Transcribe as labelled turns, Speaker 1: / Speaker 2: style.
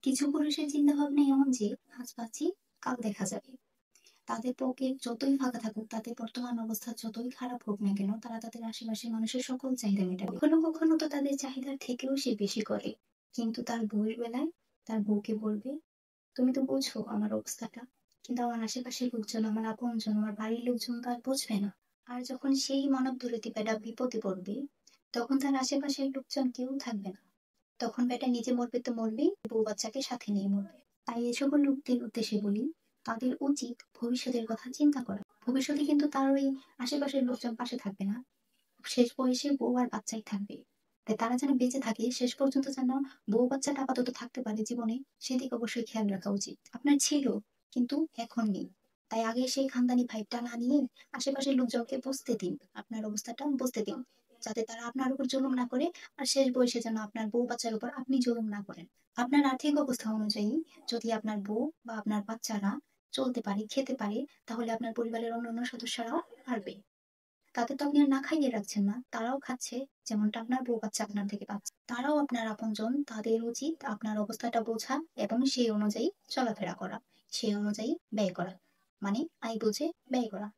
Speaker 1: কিছু পুরুষের চিন্তা ভাবনা এমন যে আজ বাঁচি কাল দেখা যাবে। তাদের পকেট যতই ফাঁকা থাকুক, তাদের বর্তমান অবস্থা যতই খারাপ হোক না কেন, তারা তাদের আশেপাশের মানুষের সকল চাহিদা মেটাবে। কখনো কখনো তো তাদের চাহিদার থেকেও সে বেশি করে। কিন্তু তার বউয়ের বেলায় তার বউকে বলবে, তুমি তো বুঝো আমার অবস্থাটা, কিন্তু আমার আশেপাশের লোকজন, আমার আপনজন, আমার বাড়ির লোকজন তো আর বুঝবে না। আর যখন সেই মানব দুরতি বেটা বিপদে পড়বে, তখন তার আশেপাশের লোকজন কেউ থাকবে না। তখন বেটা নিজে মরবে তো মরবেই, বউ বাচ্চাকে সাথে নিয়ে মরবে। তাই এ সকল লোকদের উদ্দেশ্যে বলি, তাদের উচিত ভবিষ্যতের কথা চিন্তা করা। ভবিষ্যতে কিন্তু তার ওই আশেপাশের লোকজন পাশে থাকবে না, শেষ বয়সে বউ আর বাচ্চাই থাকবে। তাই তারা যেন বেঁচে থাকে শেষ পর্যন্ত, যেন বউ বাচ্চাটা আপাতত থাকতে পারে জীবনে, সেদিকে অবশ্যই খেয়াল রাখা উচিত। আপনার ছিল, কিন্তু এখন নেই। তাই আগে সেই খানদানি ভাইবটা না নিয়ে আশেপাশের লোকজনকে বুঝতে দিন, আপনার অবস্থাটা বুঝতে দিন, যাতে তারা আপনার উপর জুলুম না করে। আর শেষ বয়সে যেন আপনার বউ বাচ্চার উপর আপনি জুলুম না করেন। আপনার আর্থিক অবস্থা অনুযায়ী যদি আপনার বউ বা আপনার বাচ্চারা চলতে পারে, খেতে পারে, তাহলে আপনার পরিবারের অন্যান্য সদস্যরাও পারবে। তাদের তো আপনি আর না খাইয়ে রাখছেন না, তারাও খাচ্ছে। যেমনটা আপনার বউ বাচ্চা আপনার থেকে পাচ্ছে, তারাও আপনার আপনজন। তাদের উচিত আপনার অবস্থাটা বোঝা এবং সেই অনুযায়ী চলাফেরা করা, সেই অনুযায়ী ব্যয় করা, মানে আয় বুঝে ব্যয় করা।